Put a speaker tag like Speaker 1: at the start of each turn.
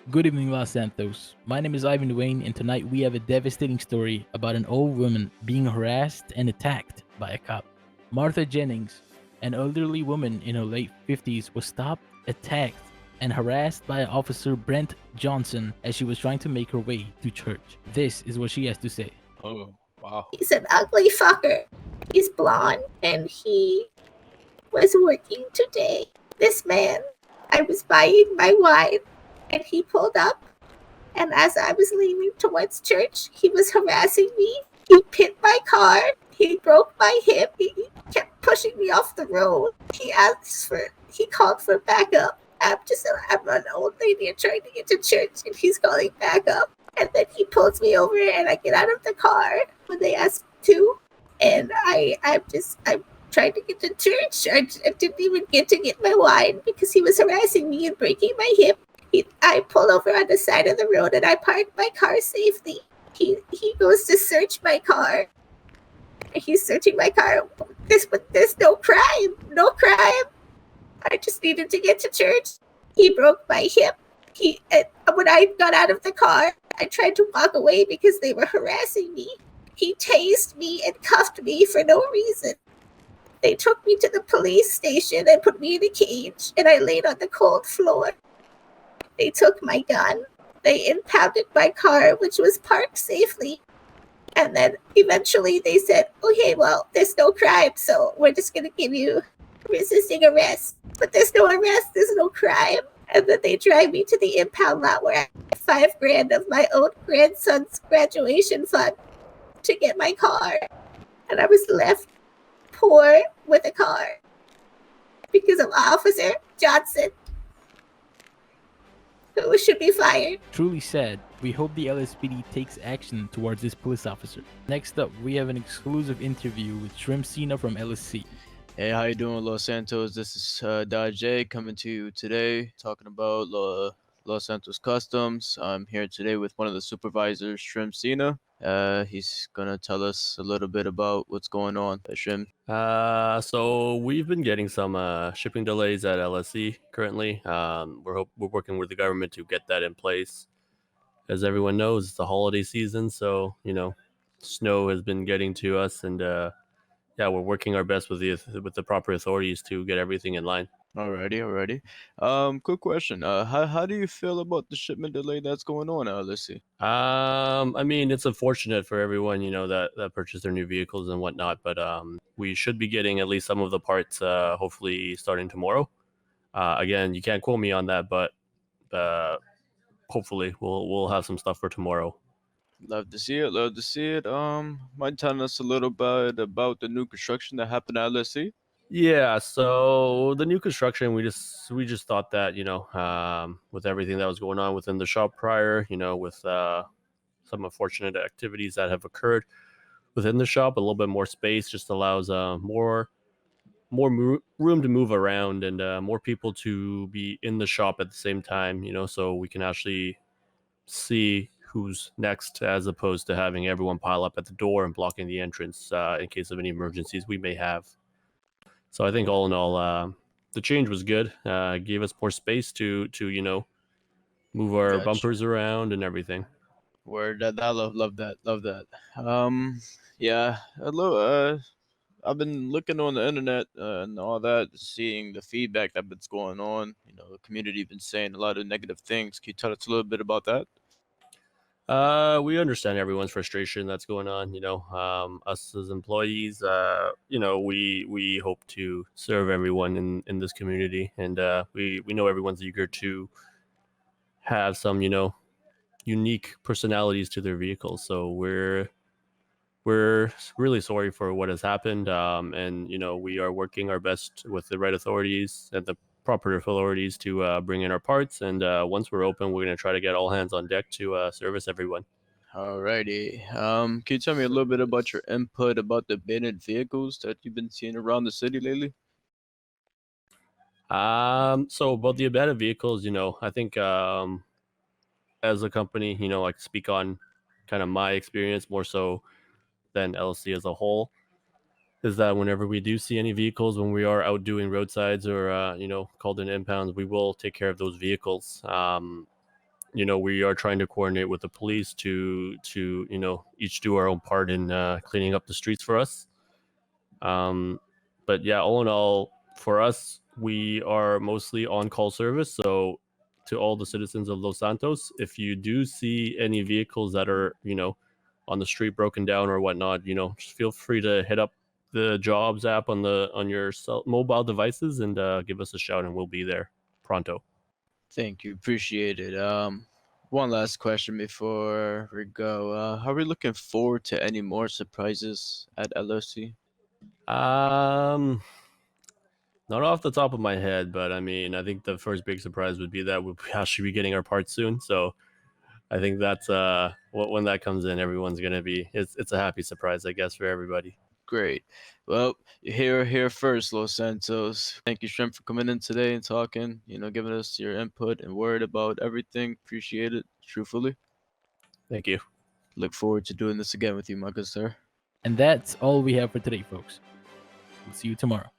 Speaker 1: Good evening, Los Santos. My name is Ivan Duane, and tonight we have a devastating story about an old woman being harassed and attacked by a cop. Martha Jennings, an elderly woman in her late 50s, was stopped, attacked, and harassed by Officer Brent Johnson as she was trying to make her way to church. This is what she has to say.
Speaker 2: Oh, wow.
Speaker 3: He's an ugly fucker. He's blonde and he was working today. This man, I was buying my wine and he pulled up, and as I was leaving towards church, he was harassing me. He pinned my car. He broke my hip. He kept pushing me off the road. He called for backup. I'm an old lady and trying to get to church, and he's calling backup. And then he pulls me over, and I get out of the car when they ask to. And I'm trying to get to church. I didn't even get to get my wine because he was harassing me and breaking my hip. I pull over on the side of the road and I park my car safely. He goes to search my car. He's searching my car. There's no crime. No crime. I just needed to get to church. He broke my hip. When I got out of the car, I tried to walk away because they were harassing me. He tased me and cuffed me for no reason. They took me to the police station and put me in a cage, and I laid on the cold floor. They took my gun. They impounded my car, which was parked safely. And then eventually they said, okay, well, there's no crime, so we're just going to give you resisting arrest. But there's no arrest, there's no crime. And then they drive me to the impound lot where I have $5,000 of my own grandson's graduation fund to get my car. And I was left poor with a car because of Officer Johnson, who should be fired.
Speaker 1: Truly sad. We hope the LSPD takes action towards this police officer. Next up, we have an exclusive interview with Shrimp Cena from LSC.
Speaker 2: Hey, how you doing, Los Santos? This is J coming to you today, talking about Los Santos Customs. I'm here today with one of the supervisors, Shrimp Cena. He's gonna tell us a little bit about what's going on. Shrimp.
Speaker 4: So we've been getting some shipping delays at LSC currently. We're working with the government to get that in place. As everyone knows, it's the holiday season, so snow has been getting to us, and yeah, we're working our best with the proper authorities to get everything in line.
Speaker 2: Alrighty. Quick question. How do you feel about the shipment delay that's going on? Let's see.
Speaker 4: I mean, it's unfortunate for everyone, that purchased their new vehicles and whatnot, but we should be getting at least some of the parts, hopefully starting tomorrow. Again, you can't quote me on that, but hopefully we'll have some stuff for tomorrow.
Speaker 2: Love to see it. Love to see it. Mind telling us a little bit about the new construction that happened at LSC?
Speaker 4: Yeah, so the new construction, we just thought that with everything that was going on within the shop prior, with some unfortunate activities that have occurred within the shop, a little bit more space just allows room to move around and more people to be in the shop at the same time, so we can actually see who's next as opposed to having everyone pile up at the door and blocking the entrance in case of any emergencies we may have. So I think all in all, the change was good. Gave us more space to move our
Speaker 2: Gotcha.
Speaker 4: bumpers around and everything.
Speaker 2: Word. That I love that. Yeah. Hello. I've been looking on the internet and all that, seeing the feedback that's going on. The community been saying a lot of negative things. Can you tell us a little bit about that?
Speaker 4: We understand everyone's frustration that's going on. Us as employees, we hope to serve everyone in this community, and we know everyone's eager to have some unique personalities to their vehicles. So we're really sorry for what has happened, and we are working our best with the right authorities and the proper authorities to bring in our parts. And once we're open, we're going to try to get all hands on deck to service everyone.
Speaker 2: Alrighty. Can you tell me a little bit about your input about the abandoned vehicles that you've been seeing around the city lately?
Speaker 4: So about the abandoned vehicles, I think as a company, I can speak on kind of my experience more so than LC as a whole. Is that whenever we do see any vehicles, when we are out doing roadsides or called in impounds, we will take care of those vehicles. we are trying to coordinate with the police to each do our own part in cleaning up the streets for us. But yeah, all in all, for us, we are mostly on call service. So to all the citizens of Los Santos, if you do see any vehicles that are on the street broken down or whatnot, just feel free to hit up the jobs app on your mobile devices and give us a shout, and we'll be there pronto.
Speaker 2: Thank you, appreciate it. One last question before we go. Are we looking forward to any more surprises at LOC?
Speaker 4: Um, Not off the top of my head, but I mean, I think the first big surprise would be that we'll actually be getting our parts soon. So I think that's when that comes in, everyone's gonna be. It's a happy surprise, I guess, for everybody.
Speaker 2: Great. Well, you're here first, Los Santos. Thank you, Shrimp, for coming in today and talking, giving us your input and word about everything. Appreciate it, truthfully.
Speaker 4: Thank you.
Speaker 2: Look forward to doing this again with you, my good sir.
Speaker 1: And that's all we have for today, folks. We'll see you tomorrow.